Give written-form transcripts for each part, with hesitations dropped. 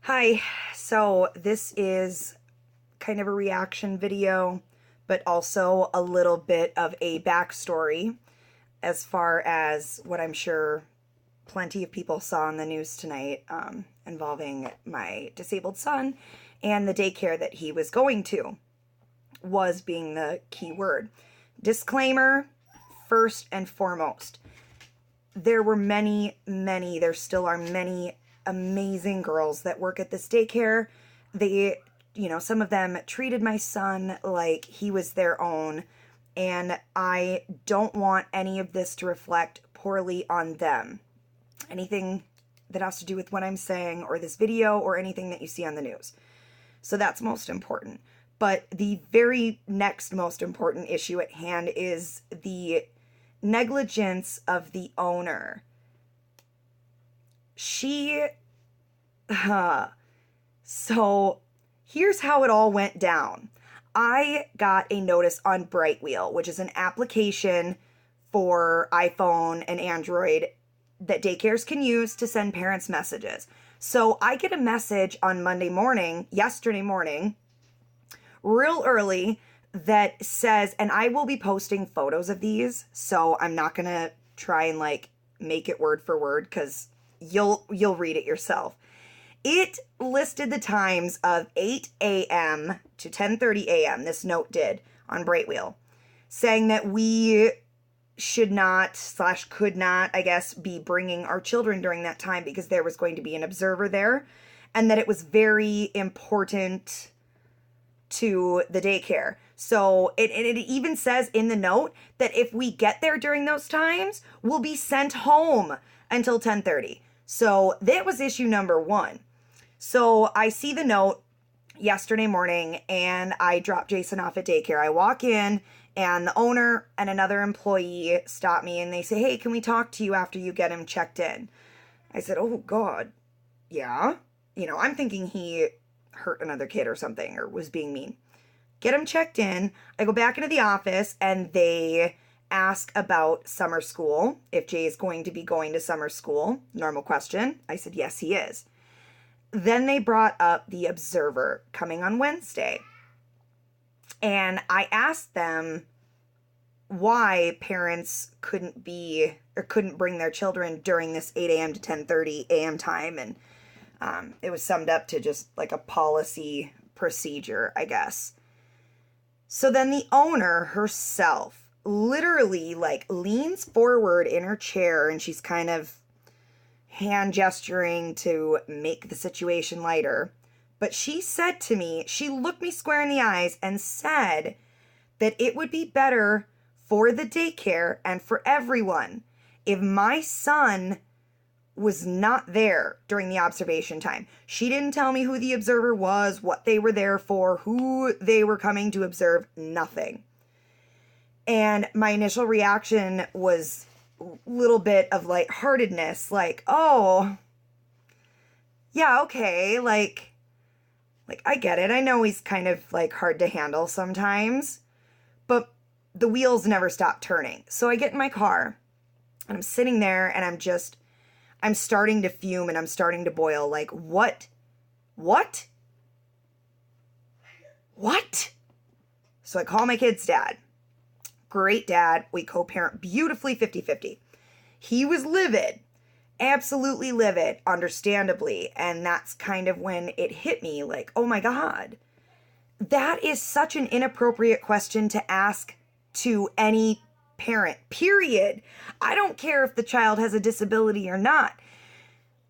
Hi, so this is kind of a reaction video, but also a little bit of a backstory as far as what I'm sure plenty of people saw in the news tonight involving my disabled son and the daycare that he was going to, was being the key word. Disclaimer, first and foremost, there were there still are many amazing girls that work at this daycare. They, some of them treated my son like he was their own, and I don't want any of this to reflect poorly on them. Anything that has to do with what I'm saying or this video or anything that you see on the news. So that's most important. But the very next most important issue at hand is the negligence of the owner. So here's how it all went down. I got a notice on Brightwheel, which is an application for iPhone and Android that daycares can use to send parents messages. So I get a message on yesterday morning, real early, that says, and I will be posting photos of these, so I'm not gonna try and make it word for word because you'll read it yourself. It listed the times of 8 a.m. to 10:30 a.m. This note did on Brightwheel, saying that we should not / could not, I guess, be bringing our children during that time because there was going to be an observer there, and that it was very important to the daycare. So it even says in the note that if we get there during those times, we'll be sent home until 10:30. So that was issue number one. So I see the note yesterday morning and I drop Jason off at daycare. I walk in and the owner and another employee stop me and they say, "Hey, can we talk to you after you get him checked in?" I said, "Oh God, yeah." I'm thinking he hurt another kid or something or was being mean. Get him checked in. I go back into the office and they ask about summer school, if Jay is going to be going to summer school. Normal question. I said, yes, he is. Then they brought up the observer coming on Wednesday. And I asked them why parents couldn't bring their children during this 8 a.m. to 10:30 a.m. time. And it was summed up to just like a policy procedure, I guess. So then the owner herself literally leans forward in her chair and she's kind of hand gesturing to make the situation lighter. But she said to me, she looked me square in the eyes and said that it would be better for the daycare and for everyone if my son was not there during the observation time. She didn't tell me who the observer was, what they were there for, who they were coming to observe, nothing. And my initial reaction was a little bit of lightheartedness, oh, yeah, okay, I get it. I know he's kind of hard to handle sometimes, but the wheels never stop turning. So I get in my car and I'm sitting there and I'm starting to fume and I'm starting to boil. What? So I call my kid's dad. Great dad. We co-parent beautifully 50-50. He was livid. Absolutely livid, understandably. And that's kind of when it hit me oh my God. That is such an inappropriate question to ask to any parent, period. I don't care if the child has a disability or not.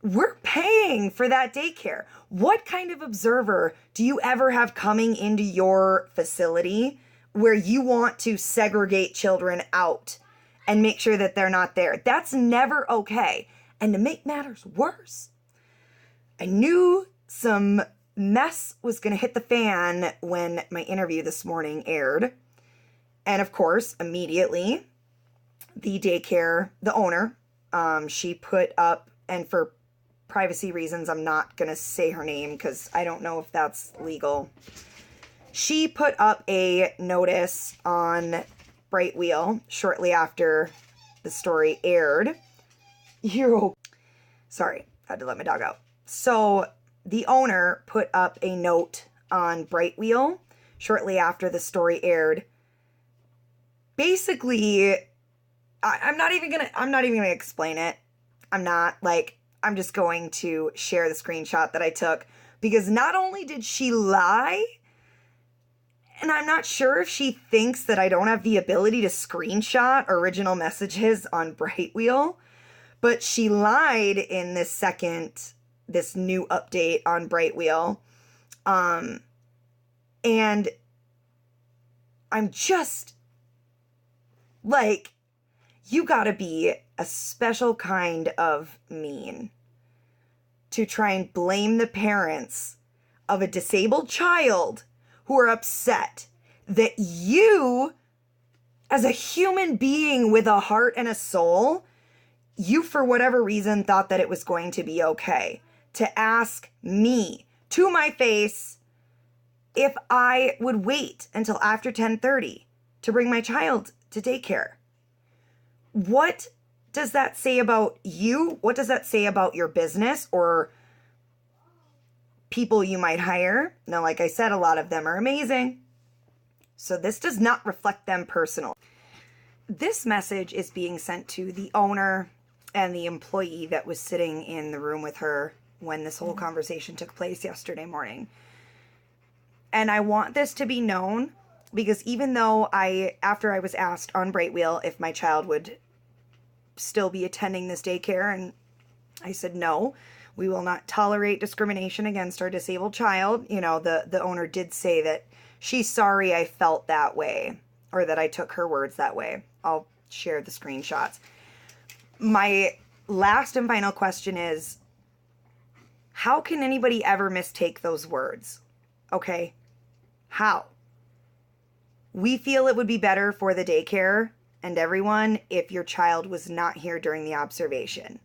We're paying for that daycare. What kind of observer do you ever have coming into your facility where you want to segregate children out and make sure that they're not there? That's never okay. And to make matters worse, I knew some mess was going to hit the fan when my interview this morning aired. And of course, immediately, the daycare, the owner, she put up, and for privacy reasons, I'm not going to say her name because I don't know if that's legal. She put up a notice on Brightwheel shortly after the story aired. Sorry, I had to let my dog out. So the owner put up a note on Brightwheel shortly after the story aired. Basically, I'm not even gonna explain it. I'm just going to share the screenshot that I took, because not only did she lie, and I'm not sure if she thinks that I don't have the ability to screenshot original messages on Brightwheel, but she lied in this new update on Brightwheel. And I'm just like, you gotta be a special kind of mean to try and blame the parents of a disabled child who are upset that you, as a human being with a heart and a soul, you, for whatever reason, thought that it was going to be okay to ask me to my face if I would wait until after 10:30 to bring my child to daycare. What does that say about you? What does that say about your business or people you might hire? Now, like I said, a lot of them are amazing, so this does not reflect them personally. This message is being sent to the owner and the employee that was sitting in the room with her when this whole conversation took place yesterday morning. And I want this to be known, because even though after I was asked on Brightwheel if my child would still be attending this daycare, and I said no, we will not tolerate discrimination against our disabled child. You know, the owner did say that she's sorry I felt that way, or that I took her words that way. I'll share the screenshots. My last and final question is, how can anybody ever mistake those words? Okay? How? We feel it would be better for the daycare and everyone if your child was not here during the observation.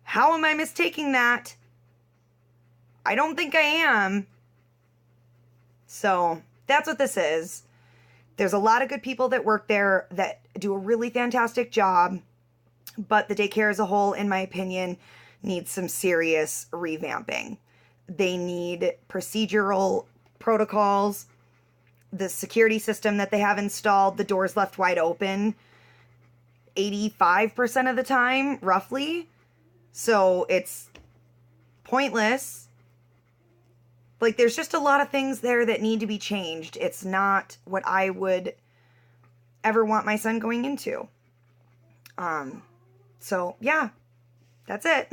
How am I mistaking that? I don't think I am. So that's what this is. There's a lot of good people that work there that do a really fantastic job, but the daycare as a whole, in my opinion, needs some serious revamping. They need procedural protocols. The security system that they have installed, the doors left wide open 85% of the time, roughly. So it's pointless. Like, there's just a lot of things there that need to be changed. It's not what I would ever want my son going into. So yeah, that's it.